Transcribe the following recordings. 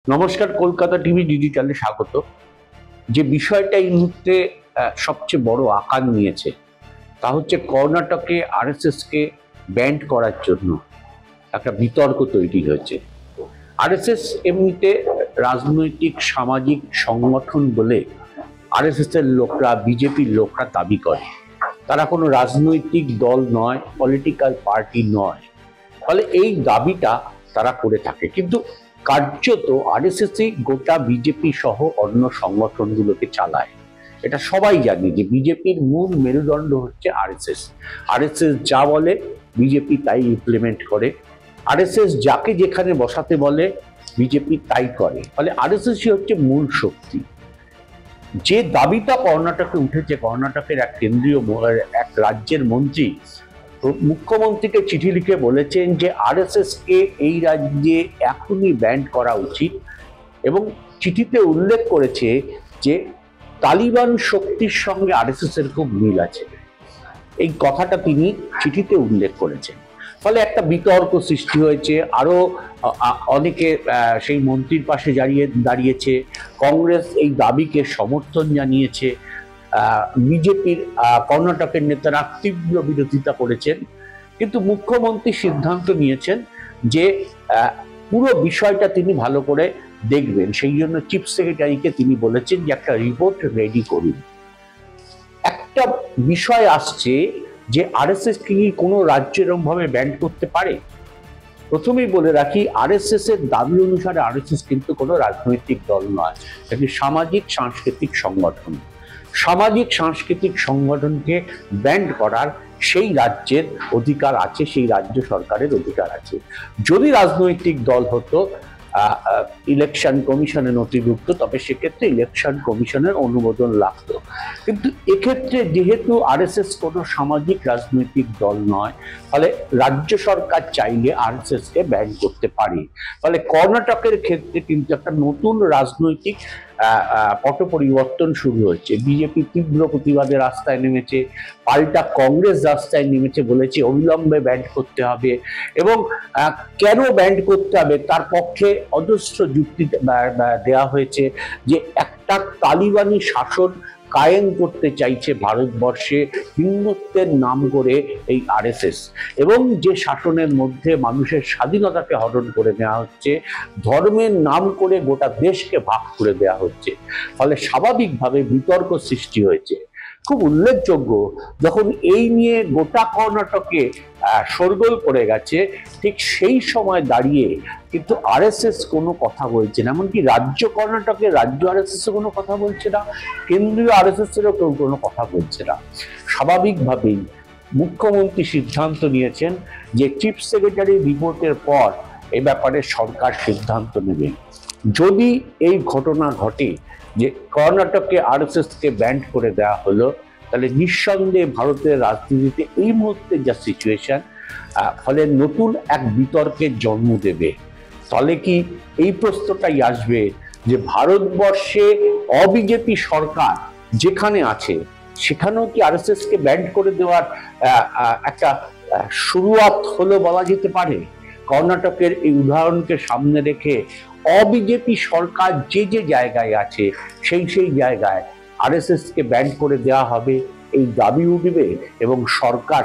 নমস্কার, কলকাতা টিভি ডিজিটালে স্বাগত। যে বিষয়টা এই মুহূর্তে সবচেয়ে বড় আকার নিয়েছে তা হচ্ছে কর্ণাটকে আরএসএসকে ব্যান্ড করার জন্য একটা বিতর্ক তৈরি হয়েছে। আরএসএস এমনিতে রাজনৈতিক সামাজিক সংগঠন বলে আরএসএস এর লোকরা, বিজেপির লোকরা দাবি করে। তারা কোনো রাজনৈতিক দল নয়, পলিটিক্যাল পার্টি নয়, ফলে এই দাবিটা তারা করে থাকে। কিন্তু কার্যত আরএসএসই গোটা বিজেপি সহ অন্য সংগঠনগুলোকে চালায়। এটা সবাই জানে যে বিজেপির মূল মেরুদণ্ড হচ্ছে আরএসএস। আরএসএস যা বলে বিজেপি তাই ইমপ্লিমেন্ট করে। আরএসএস যাকে যেখানে বসাতে বলে বিজেপি তাই করে। ফলে আরএসএসই হচ্ছে মূল শক্তি। যে দাবিটা কর্ণাটকে উঠেছে, কর্ণাটকের এক কেন্দ্রীয় এক রাজ্যের মন্ত্রী মুখ্যমন্ত্রীকে চিঠি লিখে বলেছেন যে আরএসএস কে এই রাজ্যে এখনই ব্যান্ড করা উচিত, এবং চিঠিতে উল্লেখ করেছে যে তালিবান শক্তির সঙ্গে আরএসএস এর খুব মিল আছে। এই কথাটা তিনি চিঠিতে উল্লেখ করেছেন। ফলে একটা বিতর্ক সৃষ্টি হয়েছে। আরো অনেকে সেই মন্ত্রীর পাশে দাঁড়িয়েছে। কংগ্রেস এই দাবিকে সমর্থন জানিয়েছে। বিজেপির কর্ণাটকের নেতারা তীব্র বিরোধিতা করেছেন। কিন্তু মুখ্যমন্ত্রী সিদ্ধান্ত নিয়েছেন যে পুরো বিষয়টা তিনি ভালো করে দেখবেন। সেই জন্য চিফ সেক্রেটারিকে তিনি বলেছেন যে একটা রিপোর্ট রেডি করুন। একটা বিষয় আসছে যে আরএসএস কি কোনো রাজ্য এরকম ভাবে ব্যান্ড করতে পারে? প্রথমেই বলে রাখি, আরএসএস এর দাবি অনুসারে আরএসএস কিন্তু কোনো রাজনৈতিক দল নয়, একটি সামাজিক সাংস্কৃতিক সংগঠন। সামাজিক সাংস্কৃতিক সংগঠনকে ব্যান্ড করার সেই রাজ্যের অধিকার আছে, সেই রাজ্য সরকারের অধিকার আছে। যদি রাজনৈতিক দল হতো, ইলেকশন কমিশনে নথিভুক্ত, তবে সেক্ষেত্রে ইলেকশন কমিশনের অনুমোদন লাগতো। কিন্তু এক্ষেত্রে যেহেতু আরএসএস কোনো সামাজিক রাজনৈতিক দল নয়, ফলে রাজ্য সরকার চাইলে আরএসএস কে ব্যান করতে পারে। ফলে কর্ণাটকের ক্ষেত্রে কিন্তু একটা নতুন রাজনৈতিক পট পরিবর্তন শুরু হয়েছে। বিজেপি তীব্র প্রতিবাদে রাস্তায় নেমেছে, পাল্টা কংগ্রেস রাস্তায় নেমেছে, বলেছে অবিলম্বে ব্যান্ড করতে হবে, এবং কেন ব্যান্ড করতে হবে তার পক্ষে অজস্র যুক্তি দেওয়া হয়েছে। যে একটা তালিবানি শাসন কায়েম করতে চাইছে ভারতবর্ষে হিন্দুত্বের নাম করে এই আরএসএস, এবং যে শাসনের মধ্যে মানুষের স্বাধীনতাকে হরণ করে নেওয়া হচ্ছে, ধর্মের নাম করে গোটা দেশকে ভাগ করে দেওয়া হচ্ছে। ফলে স্বাভাবিকভাবে বিতর্ক সৃষ্টি হয়েছে। খুব উল্লেখযোগ্য, যখন এই নিয়ে গোটা কর্ণাটকে শোরগোল পড়ে গেছে, ঠিক সেই সময় দাঁড়িয়ে কিন্তু আরএসএস কোনো কথা বলছে না। এমনকি রাজ্য কর্ণাটকের রাজ্য আরএসএস কোনো কথা বলছে না, কেন্দ্রীয় আরএসএস এরও কেউ কোনো কথা বলছে না। স্বাভাবিকভাবেই মুখ্যমন্ত্রী সিদ্ধান্ত নিয়েছেন যে চিফ সেক্রেটারির রিপোর্টের পর এ ব্যাপারে সরকার সিদ্ধান্ত নেবে। যদি এই ঘটনা ঘটে যে কর্ণাটকে আরএসএস কে ব্যান্ড করে দেওয়া হলো, তাহলে নিঃসন্দেহে ভারতের রাজনীতিতে এই মুহূর্তে যা সিচুয়েশন, ফলে নতুন এক বিতর্কের জন্ম দেবে। তাহলে কি এই প্রশ্নটাই আসবে যে ভারতবর্ষে অবিজেপি সরকার যেখানে আছে সেখানেও কি আরএসএস কে ব্যান্ড করে দেওয়ার একটা শুরুয়াত হলো বলা যেতে পারে? কর্ণাটকের এই উদাহরণকে সামনে রেখে অবিজেপি সরকার যে যে জায়গায় আছে সেই জায়গায় আরএসএস কে ব্যান্ড করে দেওয়া হবে, এই দাবি উঠবে, এবং সরকার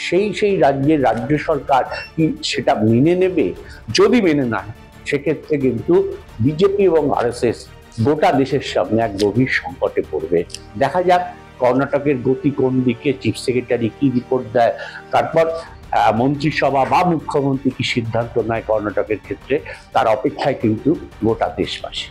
সেই রাজ্যের রাজ্য সরকার কি সেটা মেনে নেবে? যদি মেনে নেয়, সেক্ষেত্রে কিন্তু বিজেপি এবং আরএসএস গোটা দেশের সামনে এক গভীর সংকটে পড়বে। দেখা যাক কর্ণাটকের গতি কোন দিকে, চিফ সেক্রেটারি কি রিপোর্ট দেয়, তারপর মন্ত্রিসভা বা মুখ্যমন্ত্রী কি সিদ্ধান্ত নেয় কর্ণাটকের ক্ষেত্রে, তার অপেক্ষায় কিন্তু গোটা দেশবাসী।